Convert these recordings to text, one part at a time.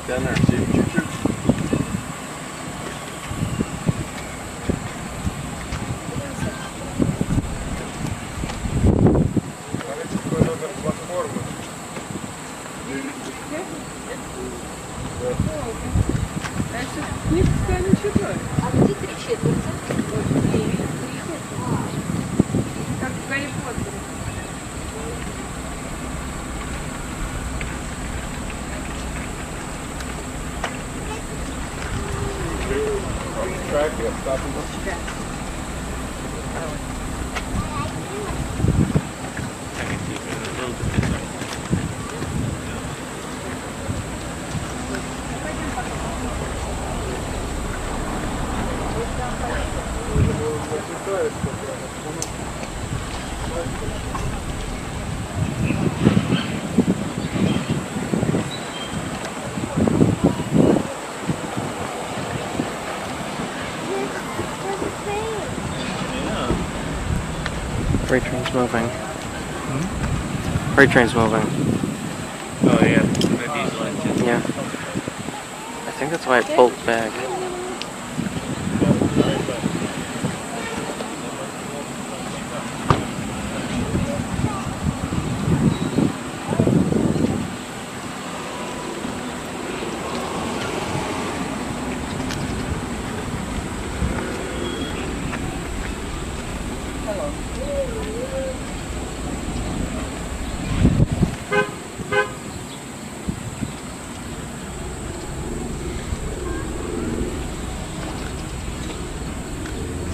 Down there, see what you do. А где 3/4? Как в Гарри Поттере. Tractive, stop and look. Freight train's moving. Freight train's moving. Oh yeah, the diesel engine. Yeah. I think that's why it pulled back.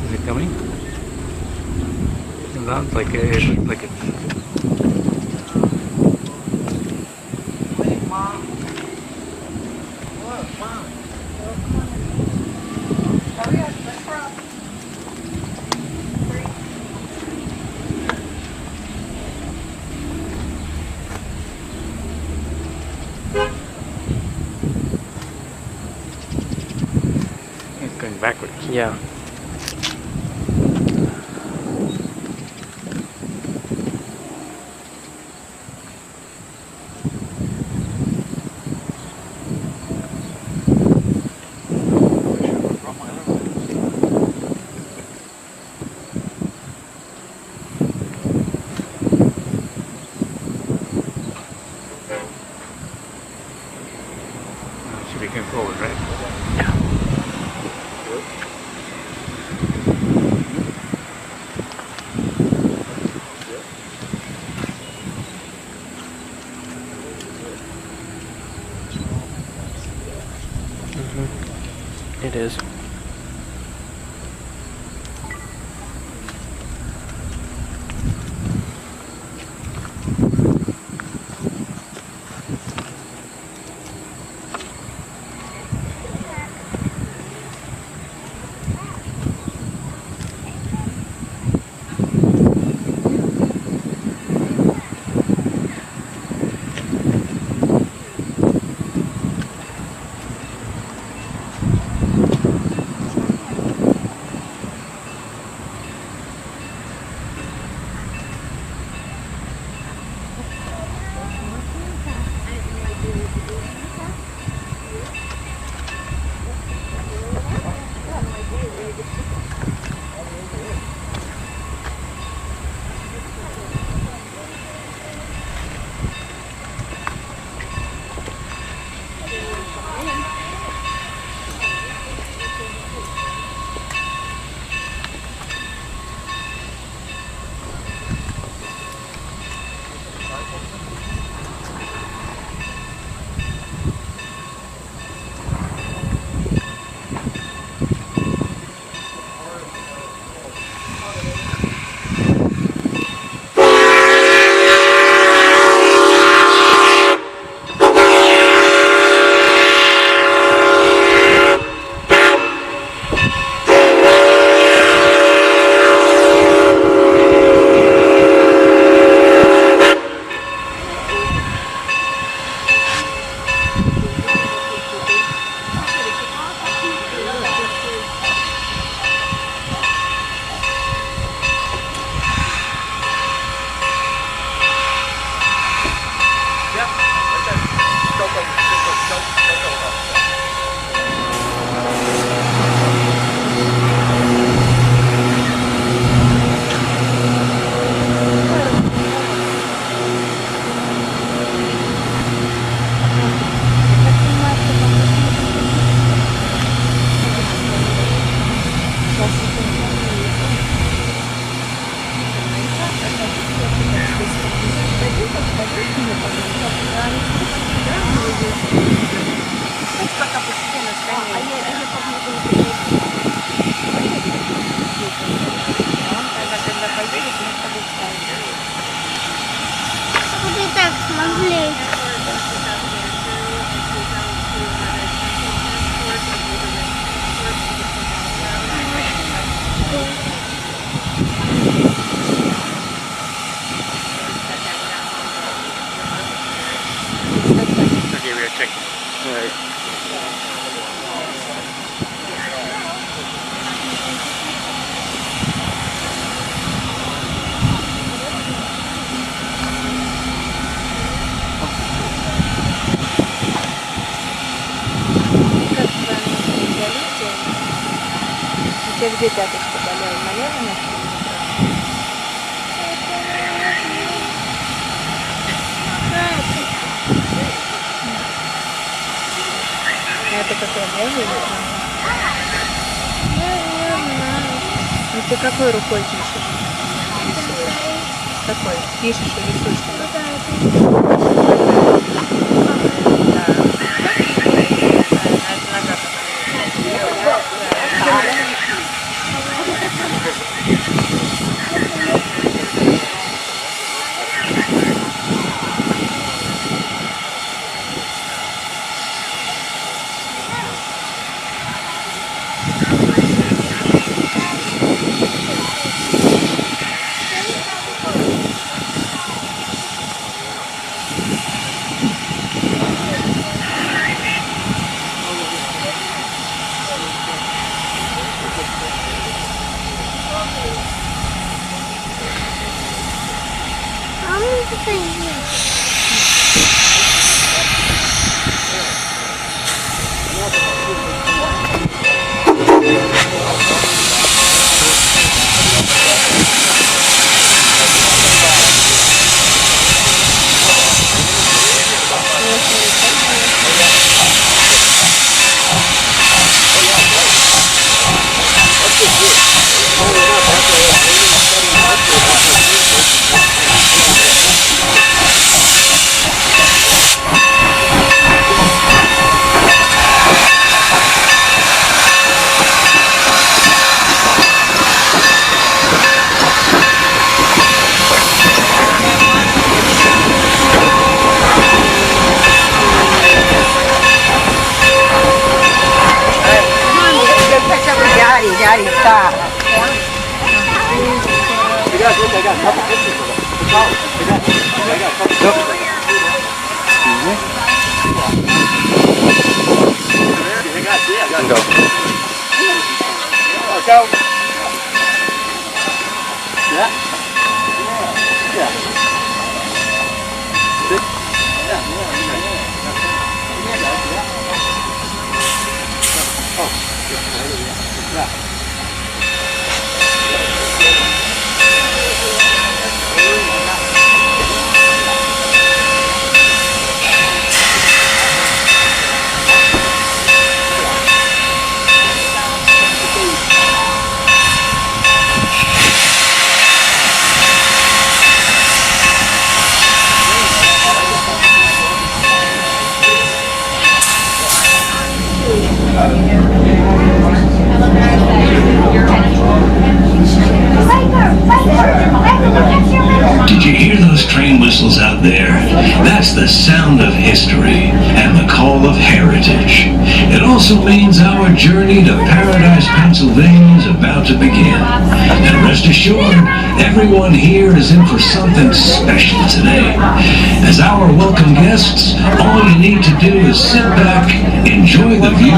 Is it coming? It sounds like a it's going backwards. Yeah. Should be going forward, right? It is. Okay, we are checking. Right. У тебя где пяточка болела? Налево ножка? Это какой левый? Ну ты какой рукой пишешь? Какой? Пишешь или рисуешь? Daddy, stop. I got a couple pictures of it. I got a couple pictures. Go. Go. Yeah. Yeah. Yeah. Did you hear those train whistles out there? That's the sound of history and the call of heritage. It also means our journey to Paradise, Pennsylvania is about to begin. And rest assured, everyone here is in for something special today. As our welcome guests, all you need to do is sit back, enjoy the view,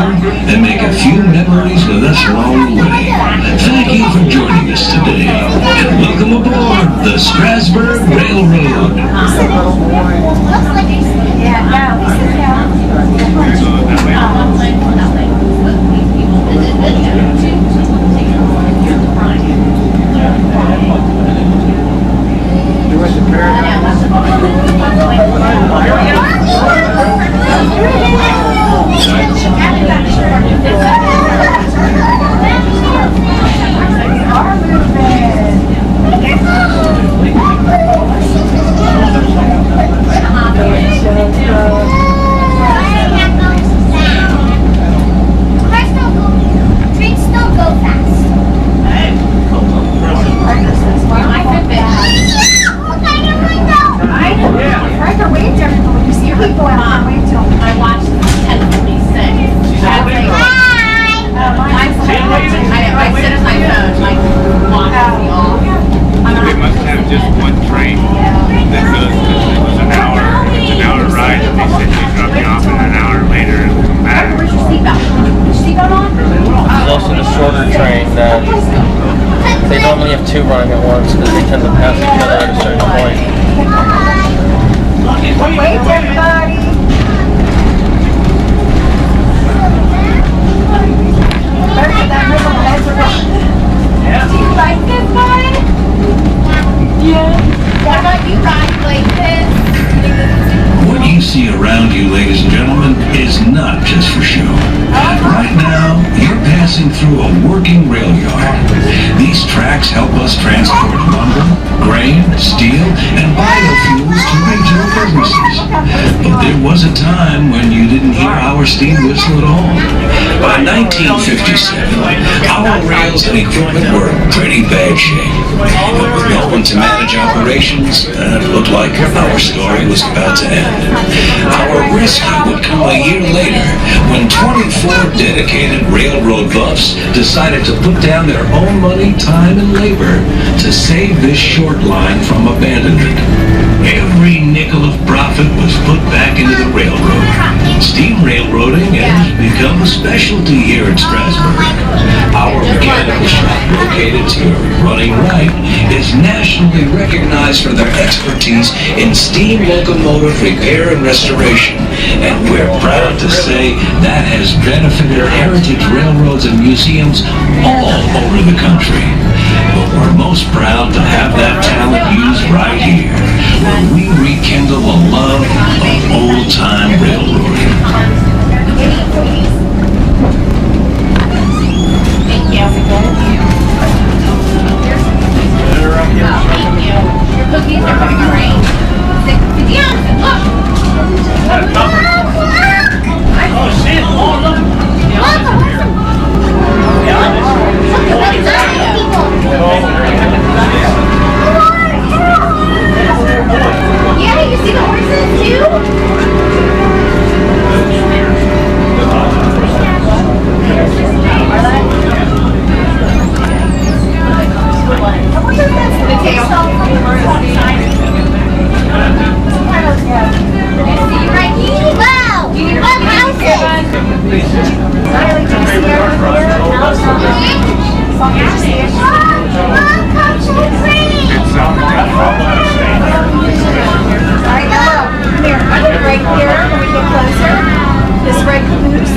and make a few memories with us along the way. Thank you for joining us today, and welcome aboard the Strasburg Railroad. Wait train that goes, because it was an hour, it's an hour ride, and they said they drop you off in an hour later and come back. Where's your seatbelt? There's also the shorter train that they normally have two running at once because they tend to pass each other at a certain point. Wait, everybody. Do you like this one? Yeah. Why don't you ride like this? What you see around you, ladies and gentlemen, is not just for show. Right now, you're passing through a working rail yard. These tracks help us transport lumber, grain, steel, and biofuels to regional businesses. But there was a time when you didn't hear our steam whistle at all. By 1957, our rails and equipment were in pretty bad shape. And with no one to manage operations, it looked like our story was about to end. Our rescue would come a year later when 24 dedicated railroad buffs decided to put down their own money, time, and labor to save this short line from abandonment. Every nickel of profit was put back into the railroad. Steam railroading has become a specialty here in Strasburg. Our mechanical shop, located to your running right, is nationally recognized for their expertise in steam locomotive repair and restoration, and we're proud to say that has benefited heritage railroads and museums all over the country. But we're most proud to have that talent used right here, where we rekindle a love of old-time railroading. Thank you. Your cookies are coming great. Yeah, look. Oh shit, all of them. Yeah, you see the horses too?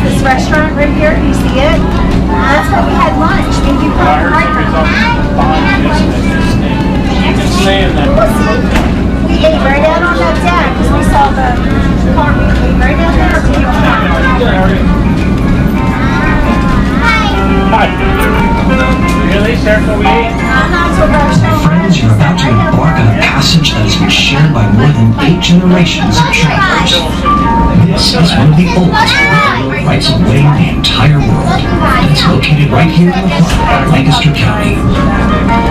This restaurant right here, you see it? That's where we had lunch. Maybe you come right we ate right out on that deck because we saw the car. We ate right out there. Really, sir, what we ate? Friends, you're about to embark on a passage that has been shared by more than 8 generations of travelers. This is one of the oldest railroad rights of way in the entire world, and it's located right here in the heart of Lancaster County.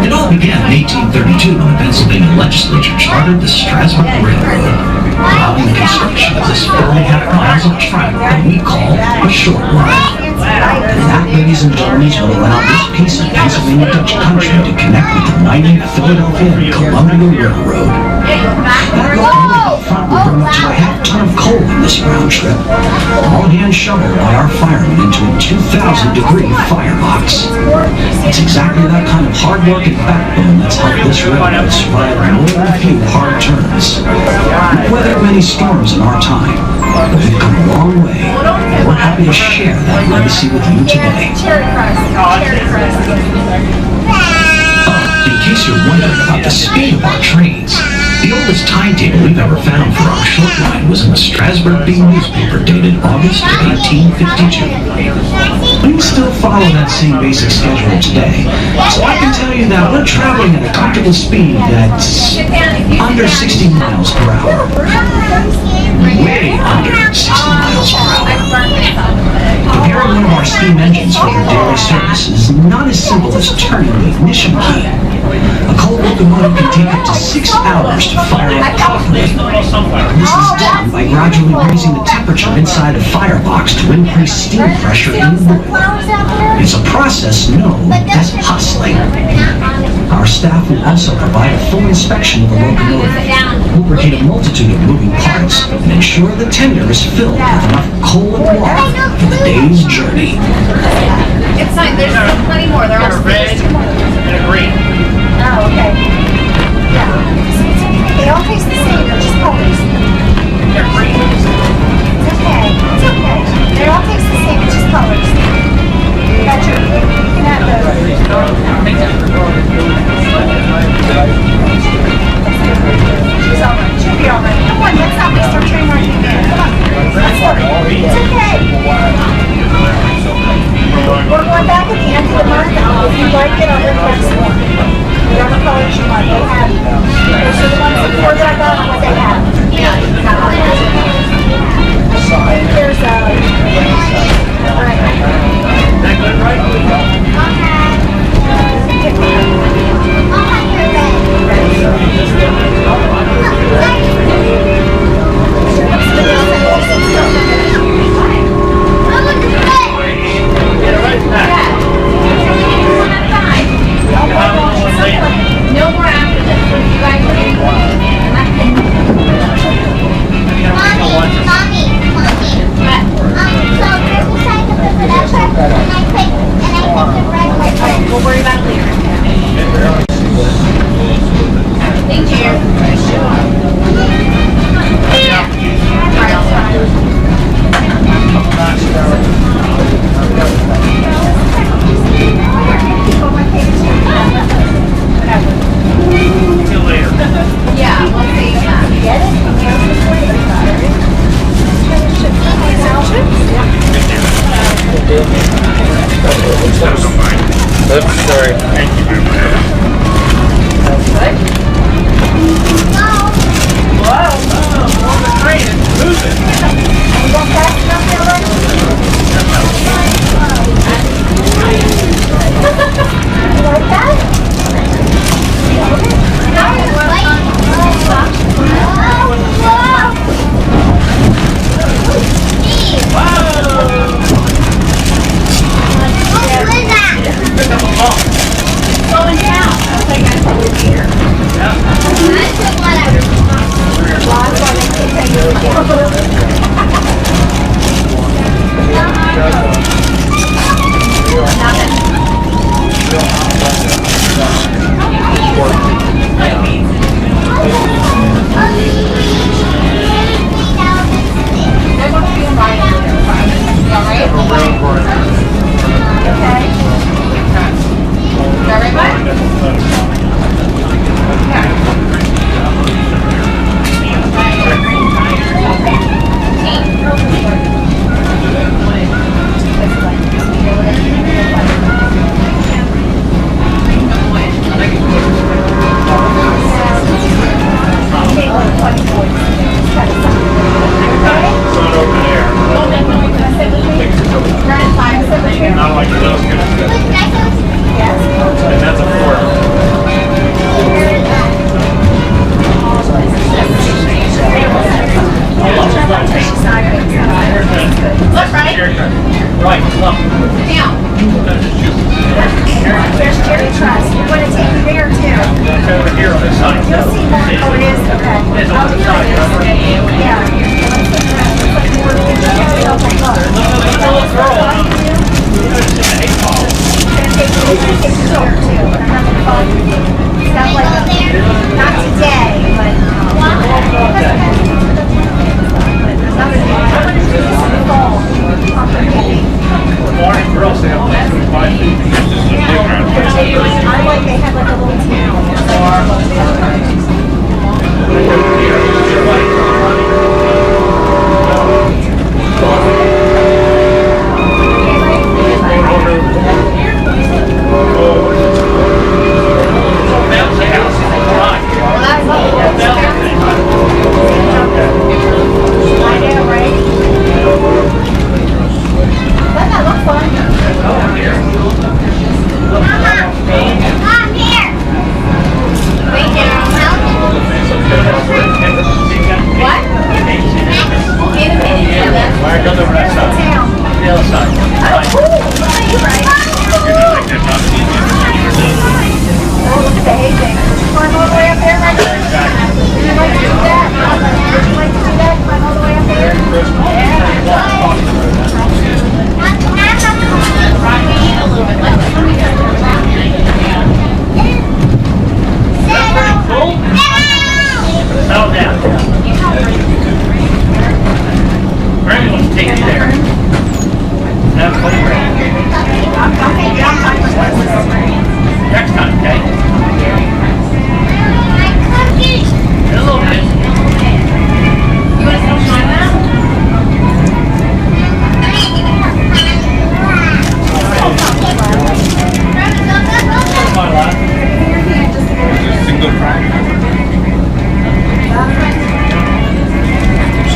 It all began in 1832 when the Pennsylvania legislature chartered the Strasburg Railroad, allowing the construction of this 4.5 miles of track that we call a short line. That, ladies and gentlemen, will allow this piece of Pennsylvania Dutch country to connect with the mighty Philadelphia and Columbia Railroad. That locomotive front will bring up to a half-ton of coal in this round trip, all hand shoveled by our firemen into a 2,000-degree firebox. It's exactly that kind of hard work and backbone that's helped this railroad survive more than a few hard turns. We've weathered many storms in our time, but we've come a long way, and we're happy to share that legacy with you today. In case you're wondering about the speed of our trains, the oldest timetable we've ever found for our short line was in the Strasburg Bee newspaper dated August of 1852. We still follow that same basic schedule today, so I can tell you that we're traveling at a comfortable speed that's under 60 miles per hour. Way under 60 miles per hour. Compared Starting one of our steam engines for your daily service is not as simple as turning the ignition key. A coal locomotive can take up to 6 hours to fire up properly. This is done by gradually raising the temperature inside the firebox to increase steam pressure in the boiler. It's a process known as hustling. Our staff will also provide a full inspection of the locomotive, lubricate a multitude of moving parts, and ensure the tender is filled with enough coal and water for the day's journey. It's fine. There's plenty more. They're all red and a green. Oh, okay. Yeah. They all taste the same. They're just colors. They're green. It's okay. It's okay. They all taste the same. It's just colors. Got your. You can have those. She's all right. She'll be all right. Come on. Let's not waste our train running again. Come on. Let's go. It's okay. We're going back at the end of the month. If you like it, I'll request one. Whatever colors you want. They have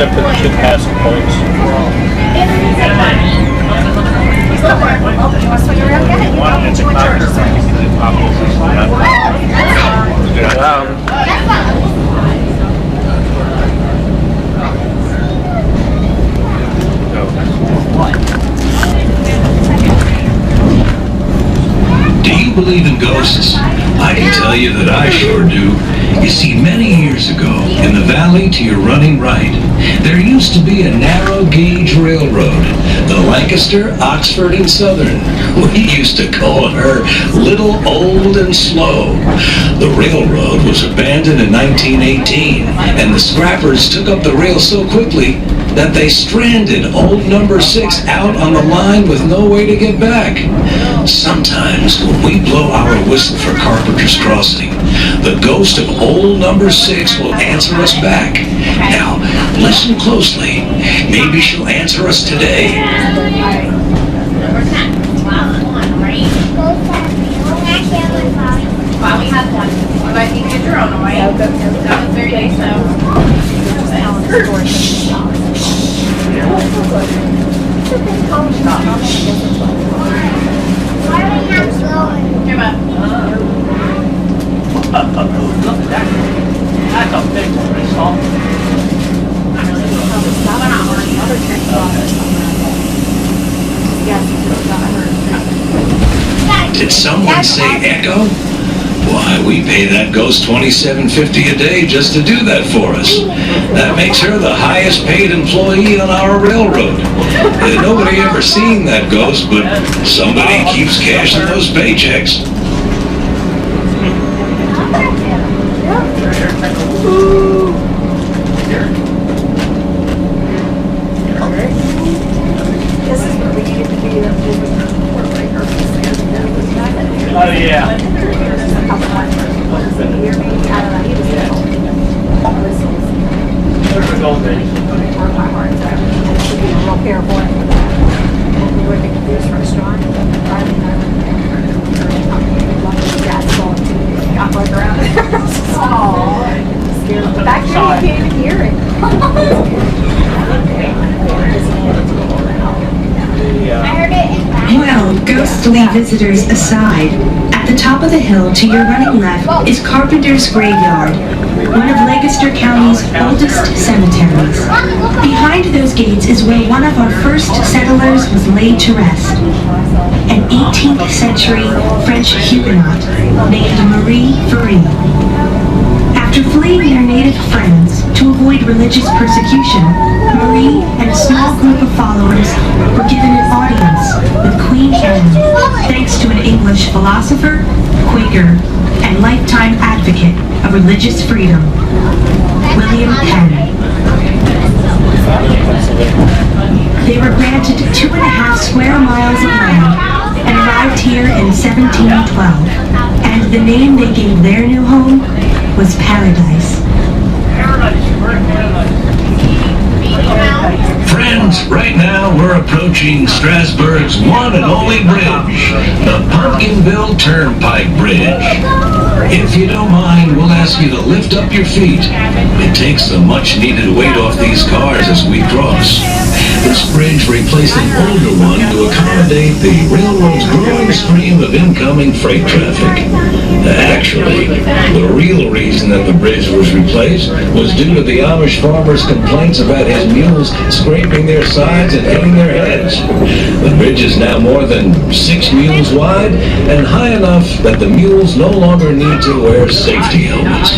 except for the 2 passing points. Do you believe in ghosts? I can tell you that I sure do. You see, many years ago, in the valley to your running right, there used to be a narrow gauge railroad, the Lancaster, Oxford, and Southern. We used to call her Little, Old, and Slow. The railroad was abandoned in 1918, and the scrappers took up the rail so quickly that they stranded old number 6 out on the line with no way to get back. Sometimes when we blow our whistle for Carpenter's Crossing, the ghost of old number 6 will answer us back. Now, listen closely. Maybe she'll answer us today. Well, we have one. But you get your own away. That was very nice, though. Come on. Look at that. That's a big crystal. Did someone say echo? Why, we pay that ghost $27.50 a day just to do that for us. That makes her the highest paid employee on our railroad. Nobody ever seen that ghost, but somebody keeps cashing those paychecks. Oh, yeah. Actually, you can't even hear it. Well, ghostly visitors aside, at the top of the hill to your running left is Carpenter's Graveyard, one of Lancaster County's oldest cemeteries. Behind those gates is where one of our first settlers was laid to rest, an 18th century French Huguenot named Marie Ferry. After fleeing their native France to avoid religious persecution, Marie and a small group of followers were given an audience with Queen Anne, thanks to an English philosopher, Quaker, and lifetime advocate of religious freedom, William Penn. They were granted 2.5 square miles of land and arrived here in 1712, and the name they gave their new home was Paradise. Friends, right now we're approaching Strasburg's one and only bridge, the Pumpkinville Turnpike Bridge. If you don't mind, we'll ask you to lift up your feet. It takes the much-needed weight off these cars as we cross. This bridge replaced an older one to accommodate the railroad's growing stream of incoming freight traffic. Actually, the real reason that the bridge was replaced was due to the Amish farmer's complaints about his mules scraping their sides and hitting their heads. The bridge is now more than 6 mules wide and high enough that the mules no longer need to wear safety helmets.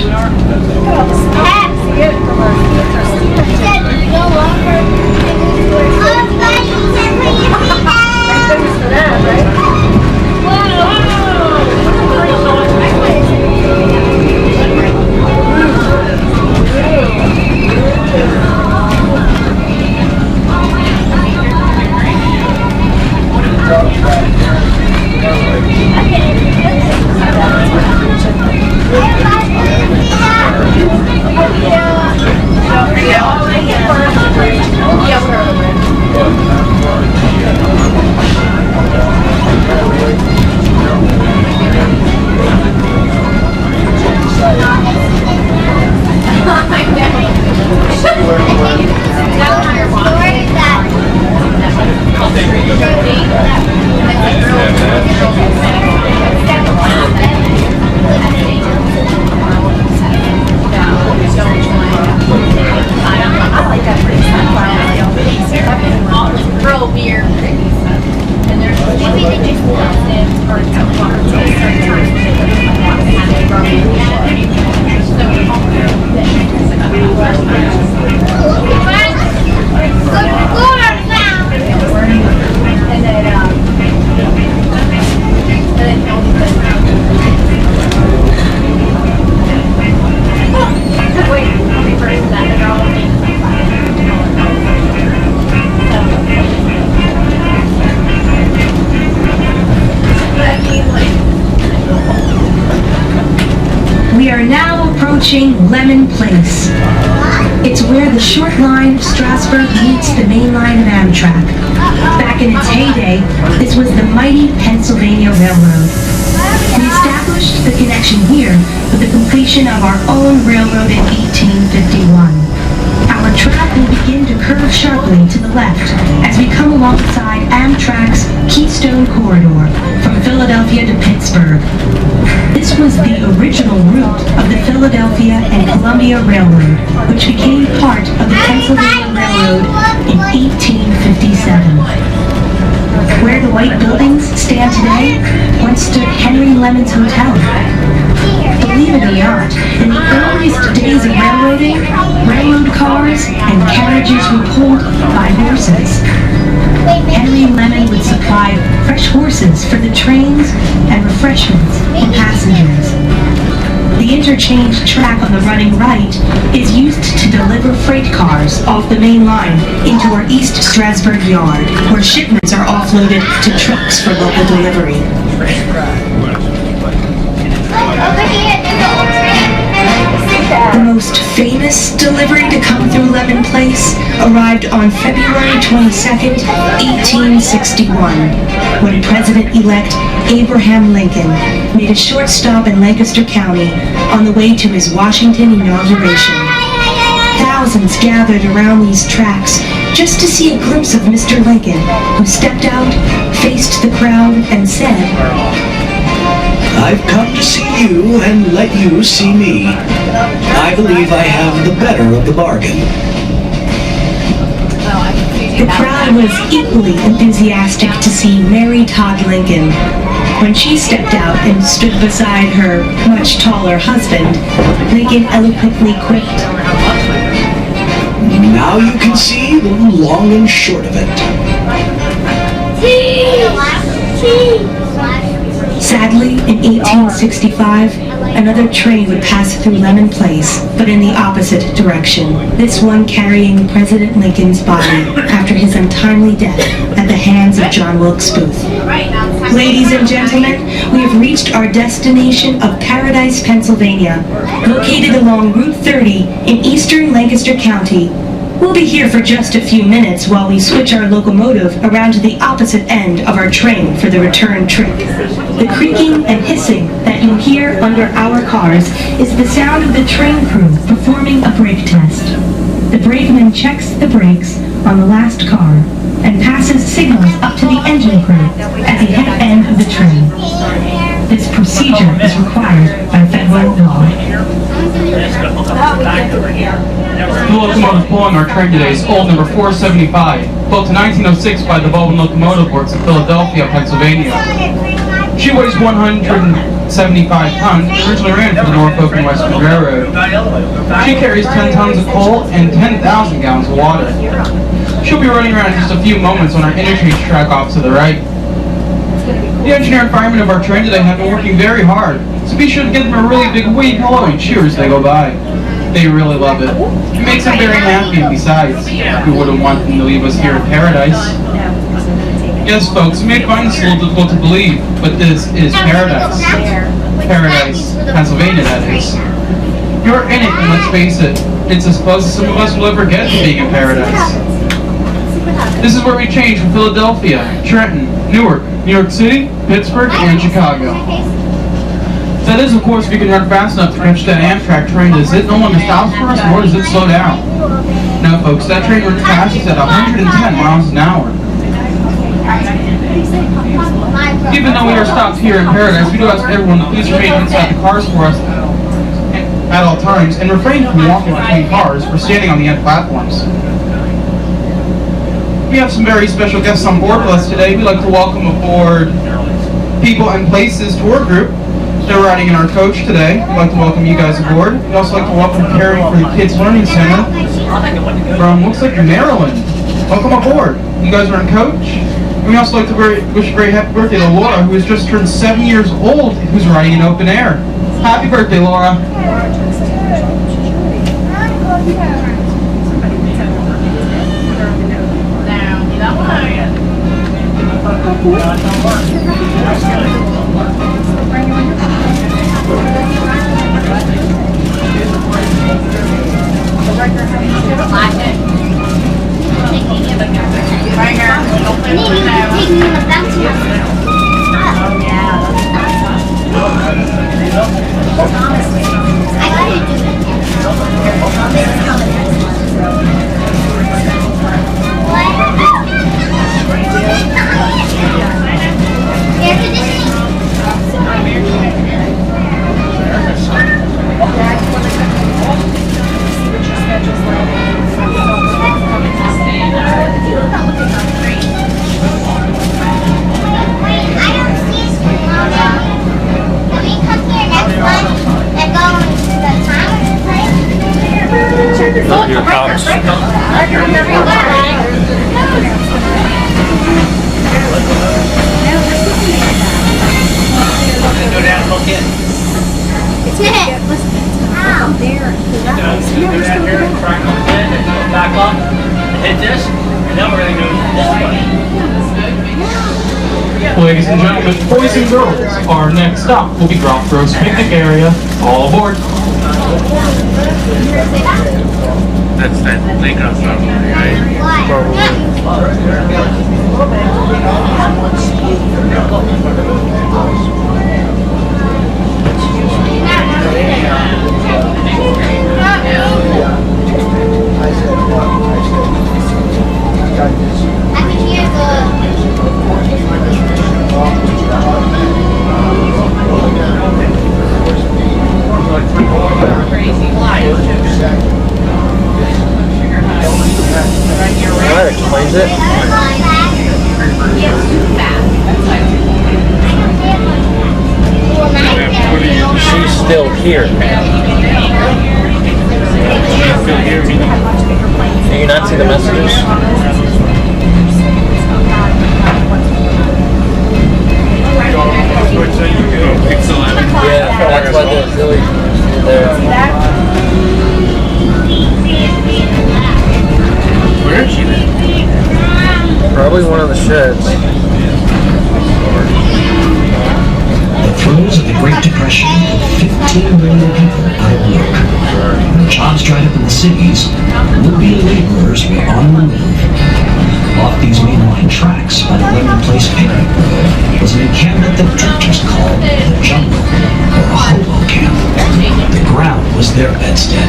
We are now approaching Lemon Place. It's where the short line of Strasburg meets the main line of Amtrak. Back in its heyday, this was the mighty Pennsylvania Railroad. We established the connection here with the completion of our own railroad in 1851. Our track will begin to curve sharply to the left as we come alongside Amtrak's Keystone Corridor from Philadelphia to Pittsburgh. This was the original route of the Philadelphia and Columbia Railroad, which became part of the Pennsylvania Railroad in 1857. Where the white buildings stand today once stood Henry Lemon's Hotel. Believe it or not, in the earliest days of railroading, railroad cars and carriages were pulled by horses. Henry Lemon would supply fresh horses for the trains and refreshments for passengers. The interchange track on the running right is used to deliver freight cars off the main line into our East Strasburg yard, where shipments are offloaded to trucks for local delivery. The most famous delivery to come through Lemon Place arrived on February 22nd, 1861, when President-elect Abraham Lincoln made a short stop in Lancaster County on the way to his Washington inauguration. Thousands gathered around these tracks just to see a glimpse of Mr. Lincoln, who stepped out, faced the crowd, and said, I've come to see you and let you see me. I believe I have the better of the bargain. The crowd was equally enthusiastic to see Mary Todd Lincoln. When she stepped out and stood beside her much taller husband, Lincoln eloquently quipped, Now you can see the long and short of it. Sadly, in 1865, another train would pass through Lemon Place, but in the opposite direction. This one carrying President Lincoln's body after his untimely death at the hands of John Wilkes Booth. Ladies and gentlemen, we have reached our destination of Paradise, Pennsylvania, located along Route 30 in eastern Lancaster County. We'll be here for just a few minutes while we switch our locomotive around to the opposite end of our train for the return trip. The creaking and hissing that you hear under our cars is the sound of the train crew performing a brake test. The brakeman checks the brakes on the last car and passes signals up to the engine crew at the head end of the train. This procedure is required by federal law. The locomotive pulling our train today is old number 475, built in 1906 by the Baldwin Locomotive Works of Philadelphia, Pennsylvania. She weighs 175 tons and originally ran for the Norfolk and Western Railroad. She carries 10 tons of coal and 10,000 gallons of water. She'll be running around in just a few moments on our interchange track off to the right. The engineer and firemen of our train today have been working very hard, so be sure to give them a really big wave hello and cheer as they go by. They really love it. It makes them very happy, and besides, we wouldn't want them to leave us here in paradise. Yes, folks, you may find this a little difficult to believe, but this is paradise. Paradise, Pennsylvania, that is. You're in it, and let's face it, it's as close as some of us will ever get to being in paradise. This is where we change from Philadelphia, Trenton, Newark, New York City, Pittsburgh, and Chicago. That is, of course, if you can run fast enough to catch that Amtrak train. Does it no longer stop for us, or does it slow down? No, folks, that train runs fast at 110 miles an hour. Even though we are stopped here in paradise, we do ask everyone to please remain inside the cars for us at all times, and refrain from walking between cars or standing on the end platforms. We have some very special guests on board with us today. We'd like to welcome aboard People and Places tour group. They're riding in our coach today. We'd like to welcome you guys aboard. We'd also like to welcome Carrie from the Kids Learning Center from, looks like, Maryland. Welcome aboard. You guys are in coach. And we also like to wish a very happy birthday to Laura, who has just turned 7 years old, who's riding in open air. Happy birthday, Laura. Your couch. Go down and look in. It's it. Out there. Go down here and try and look in and go back up and hit this. And then we're going to go this way. Ladies and gentlemen, boys and girls, our next stop will be Drop Throws Picnic Area. All aboard. That's that playground probably, right? That explains it. She's still here. Can you not see the messages? Yeah, that's why they're really there. Where is she then? Probably one of the sheds. The throes of the Great Depression put 15 million people out of work. When jobs dried up in the cities, would-be laborers were on the move. Off these mainline tracks by the Lemon Place picnic road was an encampment that drifters called the jungle, or a hobo camp. The ground was their bedstead.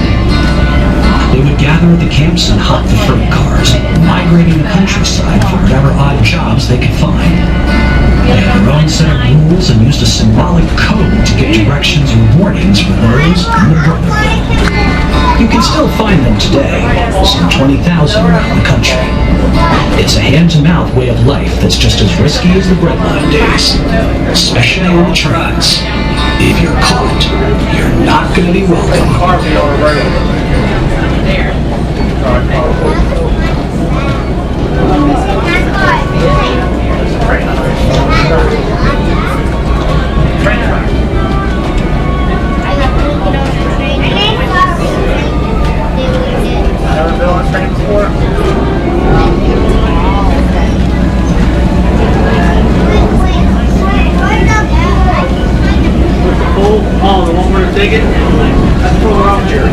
They would gather at the camps and hop the freight cars, migrating the countryside for whatever odd jobs they could find. They had their own set of rules and used a symbolic code to get directions and warnings for those in the brotherhood. You can still find them today, some 20,000 around the country. It's a hand-to-mouth way of life that's just as risky as the breadline days, especially on the trains. If you're caught, you're not going to be welcome. Never been on a train before? Oh, the one we're taking? That's for the wrong chair.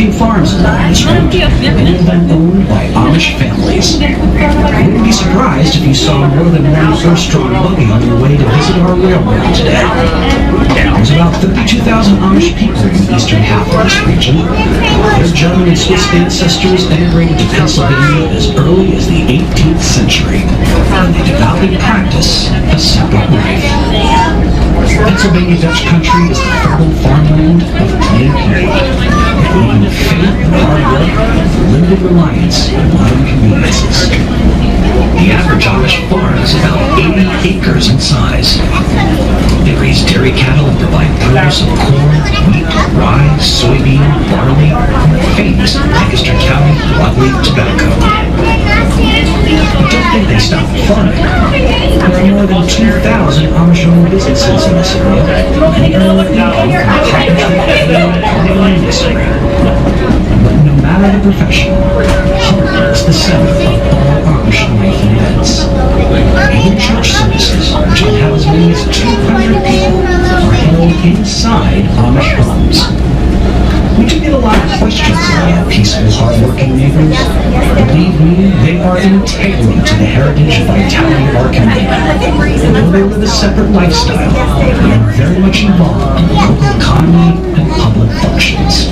working farms along this route, many of them owned by Amish families. You wouldn't be surprised if you saw more than one horse-drawn buggy on their way to visit our railroad today. There's about 32,000 Amish people in the eastern half of this region. Their German and Swiss ancestors emigrated to Pennsylvania as early as the 18th century, and they devoutly practice a separate life. Pennsylvania Dutch country is the fertile farmland of the native people, including the faith and hard work and limited reliance on modern conveniences. The average Amish farm is about 80 acres in size. They raise dairy cattle and provide produce of corn, wheat, rye, soybean, barley, and famous Lancaster County broadleaf tobacco. Don't think they stop farming. There are more than 2,000 Amish-owned businesses in this area, and earn income from the carpentry and farming industry. But no matter the profession, home is the center of all Amish life and events. Even church services, which can have as many as 200 people, are held inside Amish homes. We do get a lot of questions about our peaceful, hard-working neighbors. Believe me, they are integral to the heritage and vitality of our community. Although they live a separate lifestyle, they are very much involved in the local economy and public functions.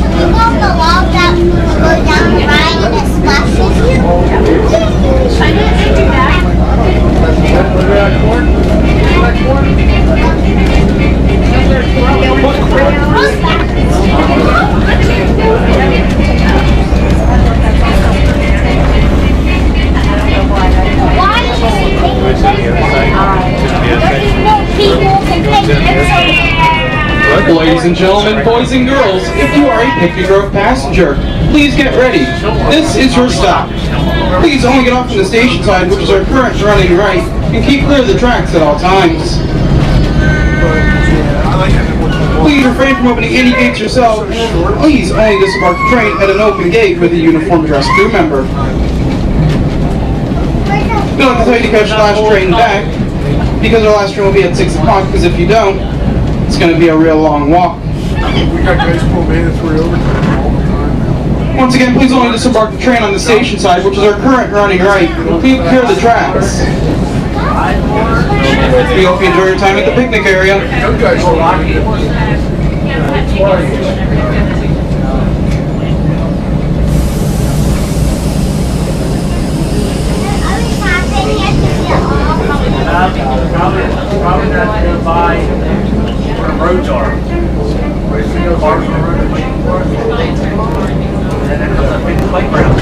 Ladies and gentlemen, boys and girls, if you are a picnic or a passenger, please get ready. This is your stop. Please only get off on the station side, which is our current running right, and keep clear of the tracks at all times. Please refrain from opening any gates yourself. Please only disembark the train at an open gate with a uniform dressed crew member. We'd like to tell you to catch the last train back, because our last train will be at 6 o'clock, because if you don't, it's going to be a real long walk. We got baseball mandatory overtime all the time. Once again, please only disembark the train on the station side, which is our current running right. Please clear the tracks. We hope you enjoy your time at the picnic area. You guys are lucky. Probably not to buy where roads are. Cars on the road. And then there's a big playground.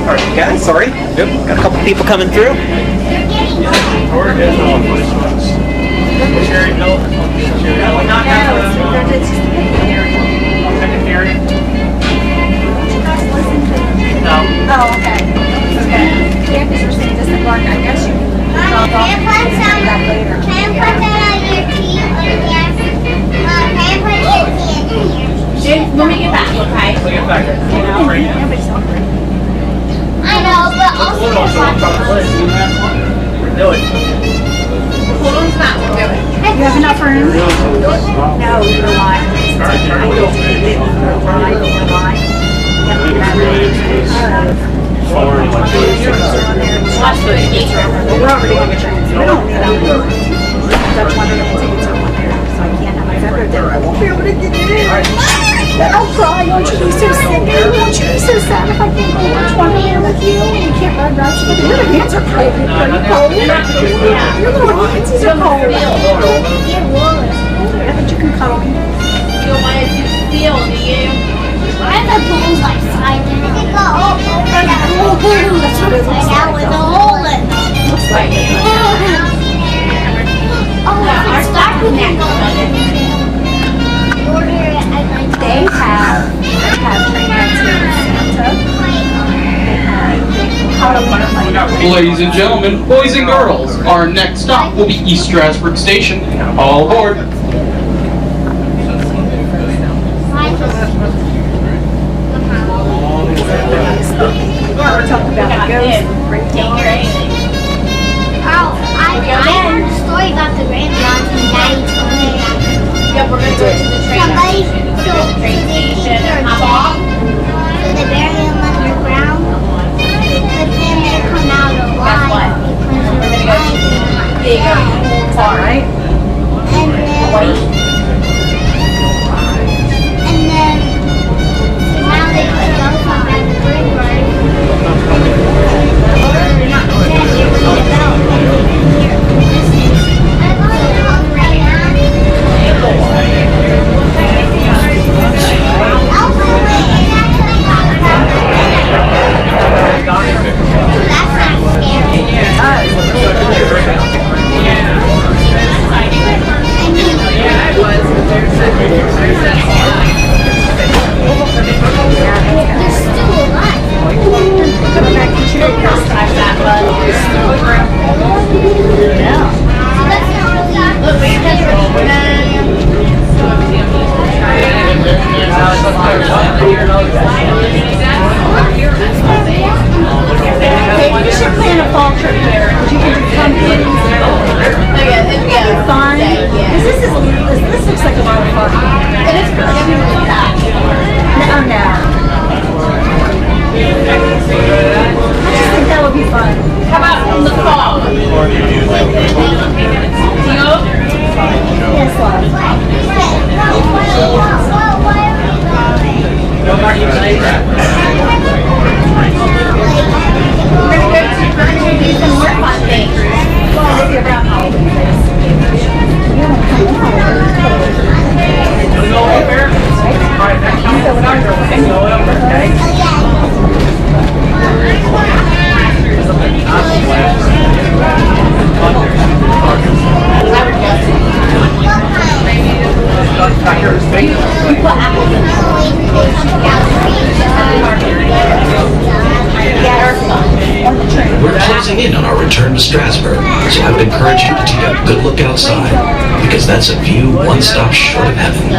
Alright guys, sorry. Yep, got a couple people coming through. Oh, okay. Okay. Yeah, because you're saying disembark, I guess you can drop off that later. Can I put that on your teeth or yes? Can I put your teeth in here? When we get back, okay? We'll get back. I know, but also Do it. Hold on to that, we'll do it. You have enough room? No, you're lying. We're already on the train, so we don't need that. Dutch wanted to take it to one there, so I can't have my zipper there. I won't be able to get it in. I'll cry. Won't you be so sick? Won't you be so sad if I can't go Dutch one here with you and you can't ride rides with you? Your hands are cold. Are you cold? Your little hands are cold. I bet you can cuddle me. You don't want it to feel, do you? I have the balls like silent. They go all over that. That's what it looks like. With a hole in them. Looks like it. Oh, it's stuck with that. They have train rides here in Santa. Ladies and gentlemen, boys and girls, our next stop will be East Strasburg Station. All aboard. Take your anything. Oh, I heard a story about the grandmoms and Daddy told me that. Yep, we're gonna go to the train station. We're gonna go to the train station and hop off. So they bury them underground, but then they come out alive. Guess what? We're gonna go to the big farm, right? And then now they put those on the graveyard. They're not dead, they were developed. Here, We should plan a fall trip here. You can do something. Fun. Because this looks like a lot of fun. It is really packed. No, no. I just think that would be fun. How about in the fall? Yes, love. We're gonna do some more fun things. Maybe around Halloween. We're closing in on our return to Strasburg, so I would encourage you to take a good look outside, because that's a view one stop short of heaven.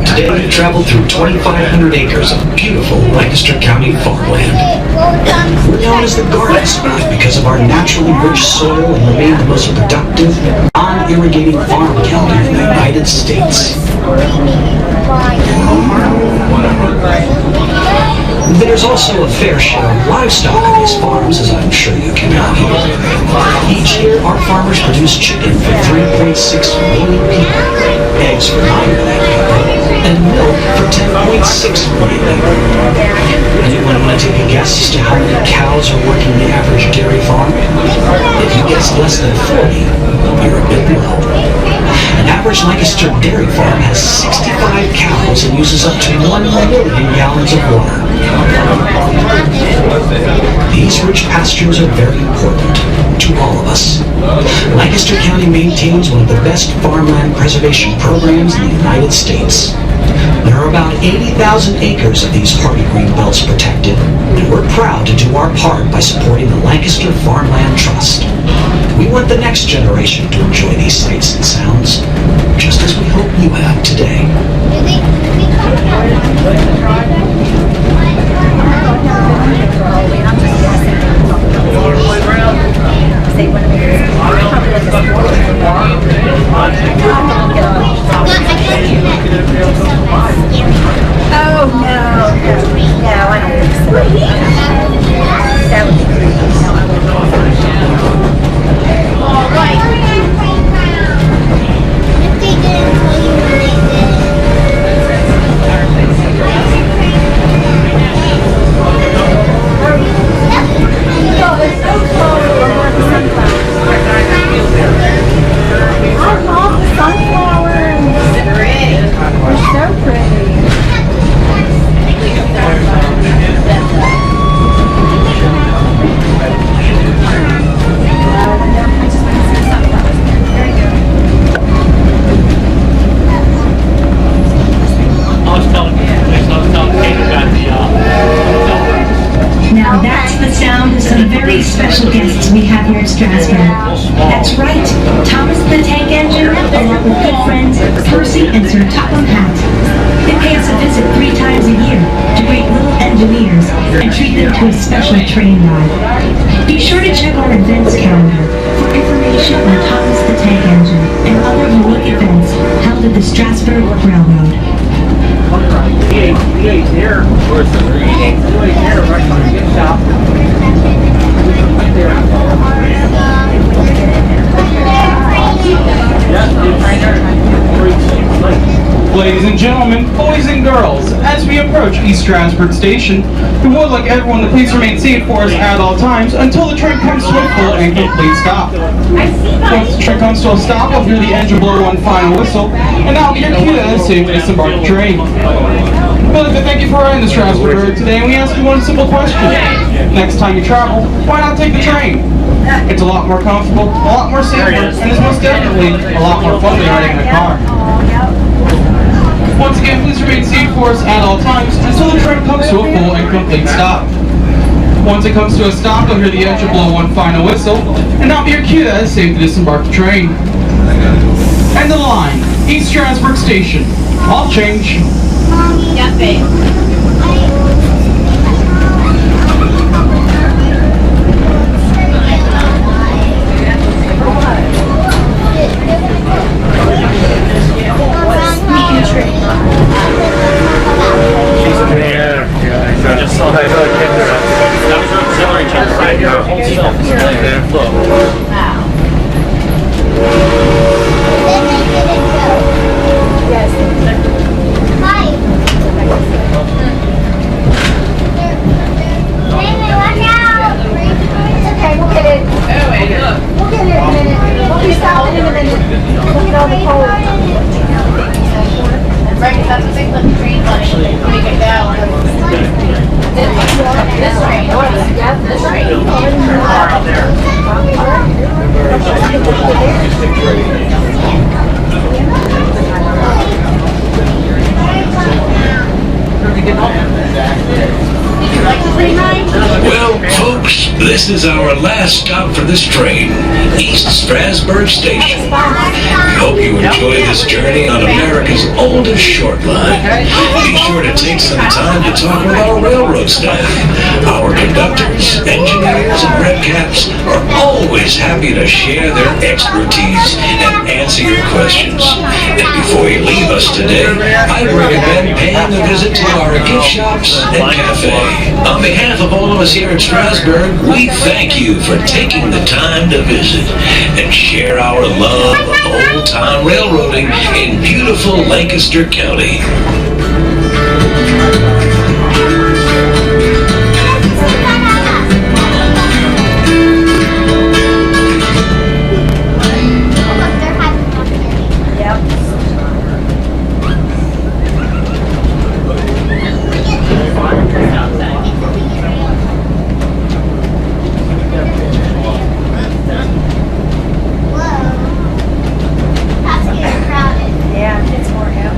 Today we traveled through 2,500 acres of beautiful Lancaster County farmland. We're known as the Garden Spot because of our naturally rich soil and remain the most productive, non-irrigating farm county in the United States. There's also a fair share of livestock on these farms, as I'm sure you can now hear. Each year, our farmers produce chicken for 3.6 million people, eggs for 9 million people, and milk for 10.6 million people. Anyone want to take a guess as to how many cows are working the average dairy farm? If you guess less than 40, you're a bit low. An average Lancaster dairy farm has 65 cows and uses up to 1 million gallons of water. These rich pastures are very important to all of us. Lancaster County maintains one of the best farmland preservation programs in the United States. There are about 80,000 acres of these hardy green belts protected, and we're proud to do our part by supporting the Lancaster Farmland Trust. We want the next generation to enjoy these sights and sounds, just as we hope you have today. Oh, no, I don't think so. That would be creepy. No, I wouldn't. All right. I love the sunflowers. They're so pretty. Now that's the sound of some very special guests we have here at Strasburg. That's right, Thomas the Tank Engine, along with good friends Percy and Sir Topham Hatt. They pay us a visit 3 times a year to greet little engineers and treat them to a special train ride. Be sure to check our events calendar for information on Thomas the Tank Engine and other unique events held at the Strasburg Railroad. Where's the reading? Ladies and gentlemen, boys and girls, as we approach East Strasburg Station, we would like everyone to please remain seated for us at all times until the train comes to a full and complete stop. Once the train comes to a stop, we'll hear the engine blow one final whistle, and that will be your cue to safely disembark the train. We'd like to thank you for riding the Strasburg Railroad today, and we ask you one simple question. Next time you travel, why not take the train? It's a lot more comfortable, a lot more safer, and it's most definitely a lot more fun than riding in a car. Once again, please remain seated for us at all times until the train comes to a full and complete stop. Once it comes to a stop, you'll hear the engine blow one final whistle, and that'll be your cue to safely disembark the train. End of the line, East Strasburg Station. All change. Yeah, babe. I just saw that. That was an auxiliary chamber right here. The whole stuff is there. Look. Wow. Okay, we'll get it. We'll get it in a minute. We'll be stopping in a minute. Look at all the poles. Right, because that's a big little train line. Make it down. This train. Yeah, this train. Well, folks, this is our last stop for this train, East Strasburg Station. We hope you enjoy this journey on America's oldest short line. Be sure to take some time to talk with our railroad staff. Our conductors, engineers, and redcaps are always happy to share their expertise and answer your questions. And before you leave us today, I'd recommend paying a visit to our gift shops and cafe. On behalf of all of us here at Strasburg, we thank you for taking the time to visit and share our love of old-time railroading in beautiful Lancaster County. Yeah, it's more out.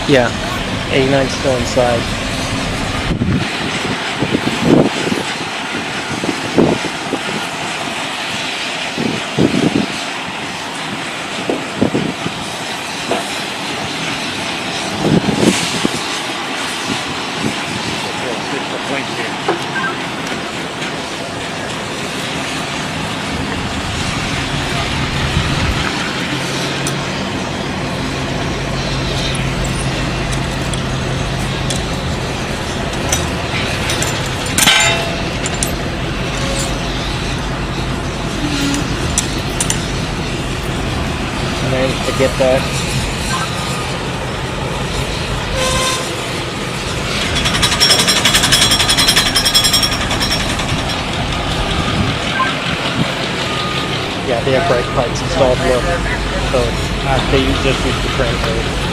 Yeah. 89 still inside. To get that. Yeah, they have brake pipes installed here, so they just use the train road.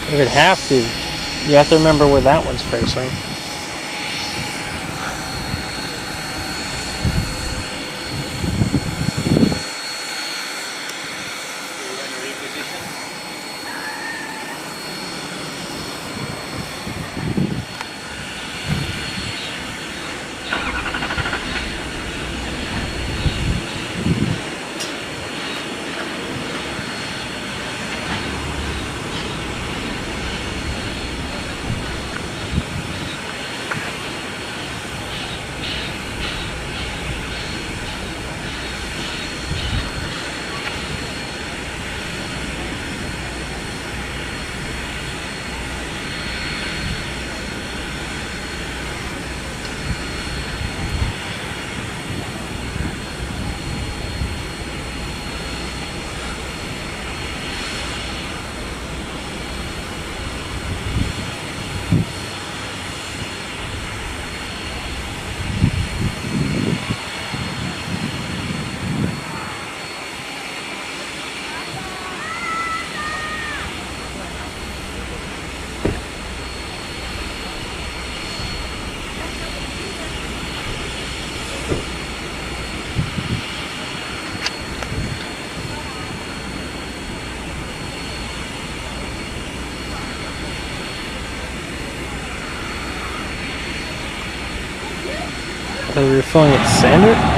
You would have to. You have to remember where that one's facing. So we're filling it sander?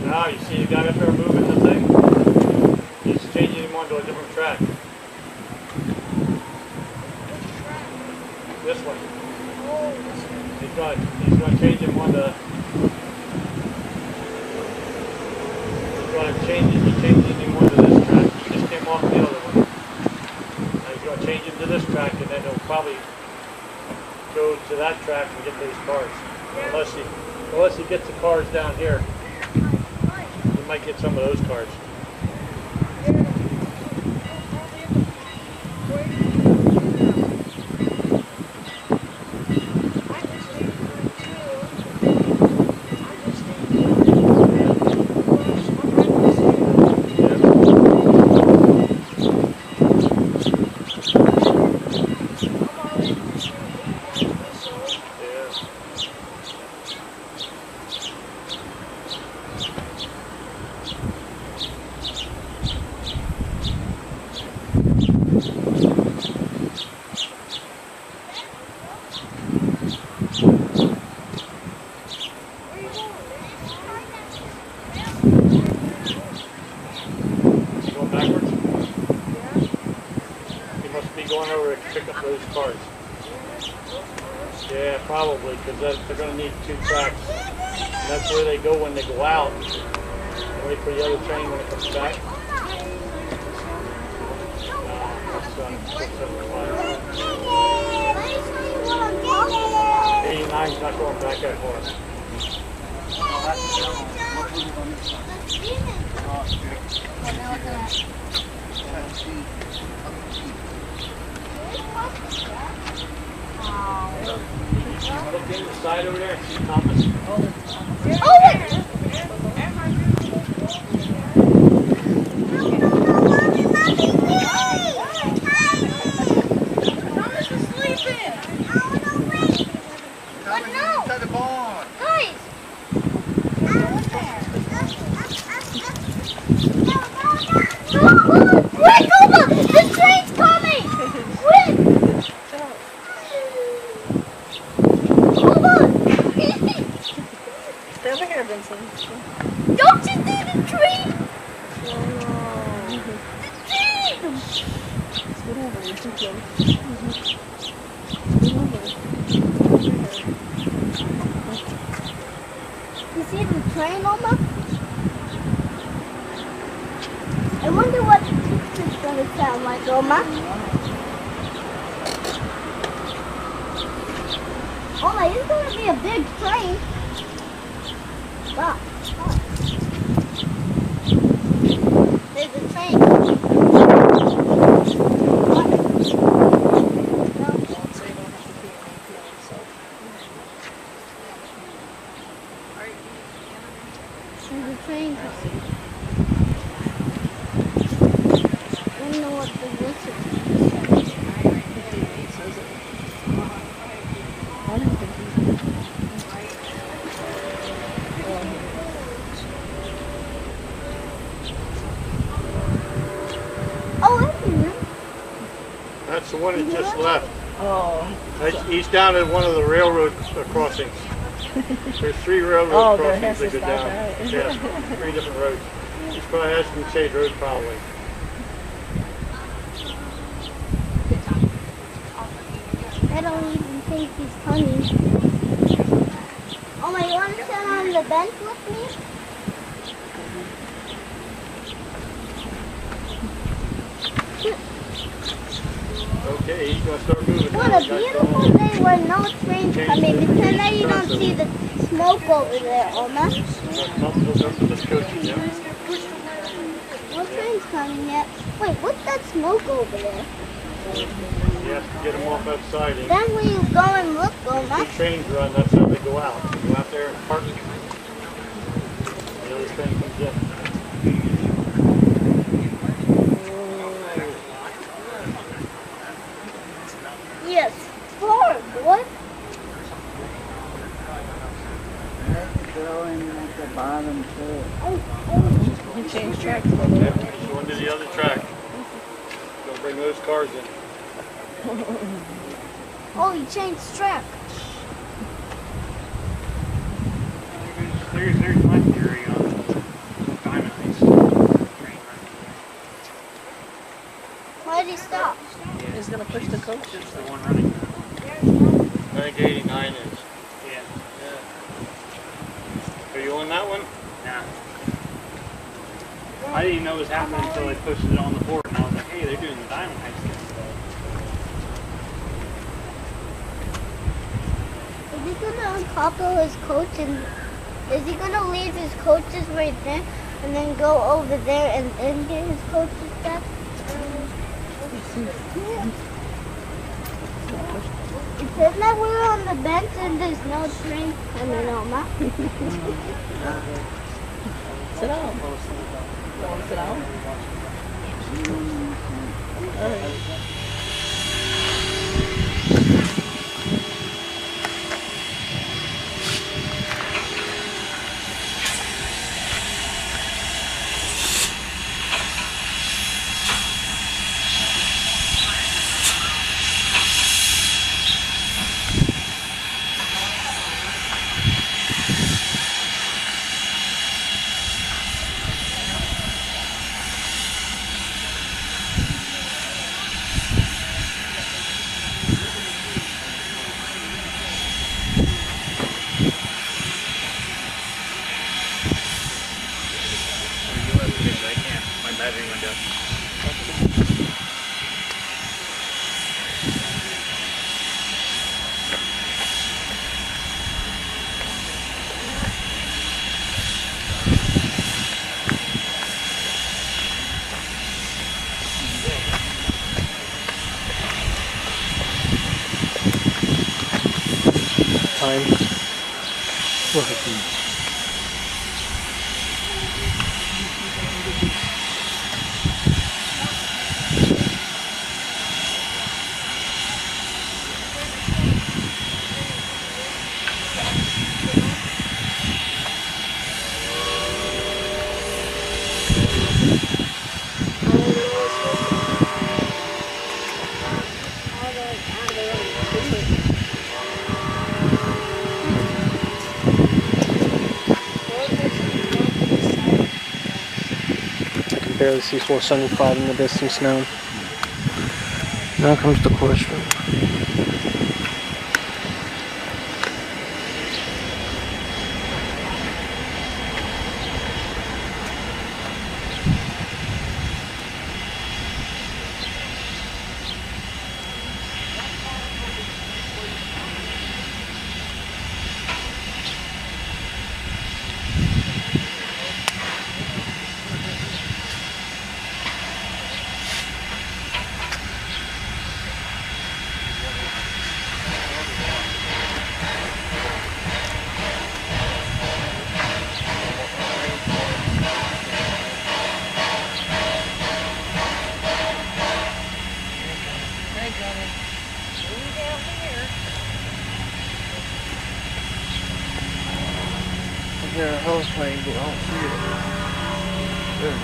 Now you see the guy up there moving the thing? He's changing him onto a different track. This one. He's going to change him onto. He's changing him onto this track. He just came off the other one. Now he's going to change him to this track, and then he'll probably go to that track and get these cars. Unless he gets the cars down here. Might get some of those cars. Yeah, probably, because they're going to need two tracks. And that's where they go when they go out. Wait for the other train when it comes back. 89's not going back that far. Look in the side over there and see Thomas. Thomas is sleeping. But no. Guys. Quick, Oba! The train's coming! Quick! Stay over here, Vincent. Don't you see the tree? Oh. The tree! Scoot over, you're too close. You see the train, Oma? I wonder what the picture's gonna sound like, Oma. Oma, it's gonna be a big train. Stop. There's a train. There's a train coming. I don't know what the whistle is. I don't think he one that just left. Oh. He's down at one of the railroad crossings. There's 3 railroad crossings that go down. Right. Yeah, 3 different roads. He's probably has some shade road probably. I don't even think he's coming. Oh my, you want to sit on the bench with me? Okay, he's going to start moving. What a beautiful day where no train's coming, because now you don't see the smoke over there, Oma. No train's coming yet. Wait, what's that smoke over there? You have to get them off outside. Then when you go and look, Oma. The trains run, that's how they go out. They go out there and park. The other train comes in. Yes, 4, boy. Go in at the bottom too. You change tracks. Yep, he's going to the other track. Go bring those cars in. Oh, you changed track. There's my theory on Diamond Ice train. Why did he stop? He's going to push the coach. It's the one running. I think 89 is. Yeah. Are you on that one? Nah. I didn't even know it was happening until they pushed it on the board, and I was like, hey, they're doing the Diamond Ice stuff. Is he gonna uncouple his coach and is he gonna leave his coaches right there and then go over there and then get his coaches back? It says that we're on the bench and there's no train coming on. Sit down. You want to sit down? All right. Time. Barely see 475 in the distance now. Now comes the question. There a hose plane, but I don't see it. There.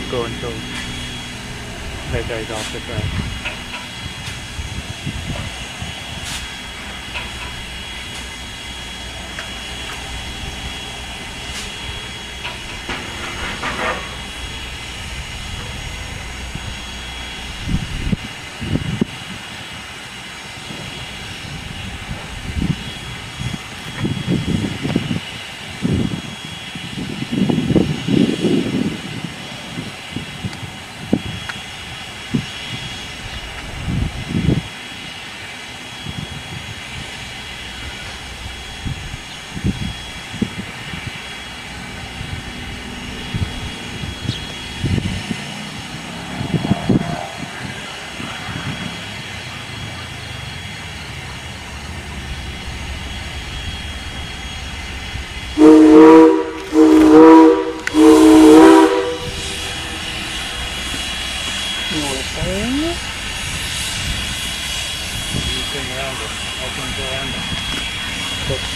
won't go until that guy's off the track.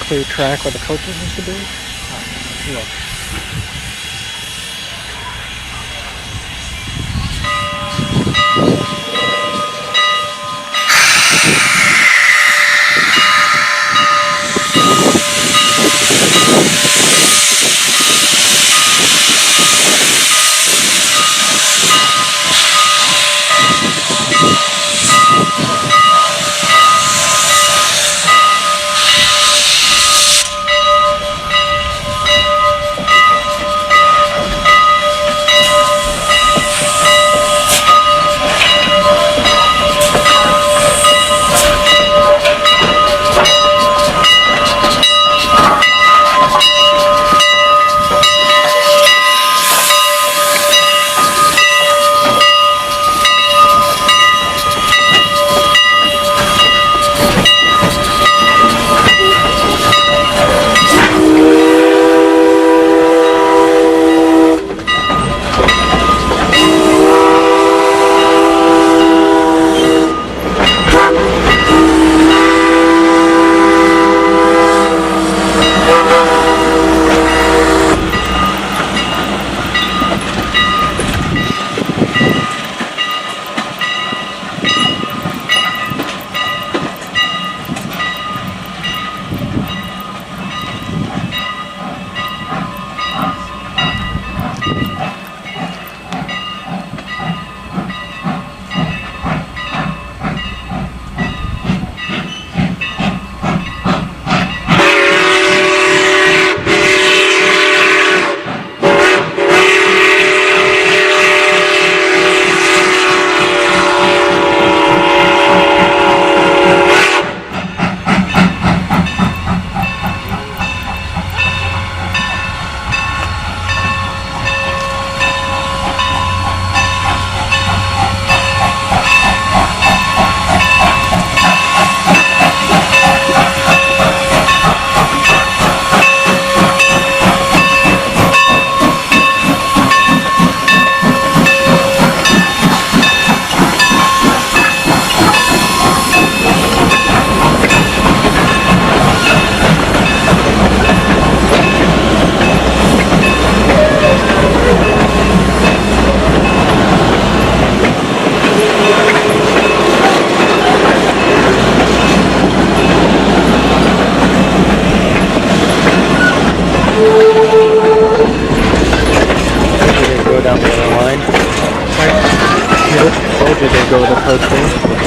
Clear track where the coaches used to be? Yeah. Down the other line. Right. Told you they go with the posting.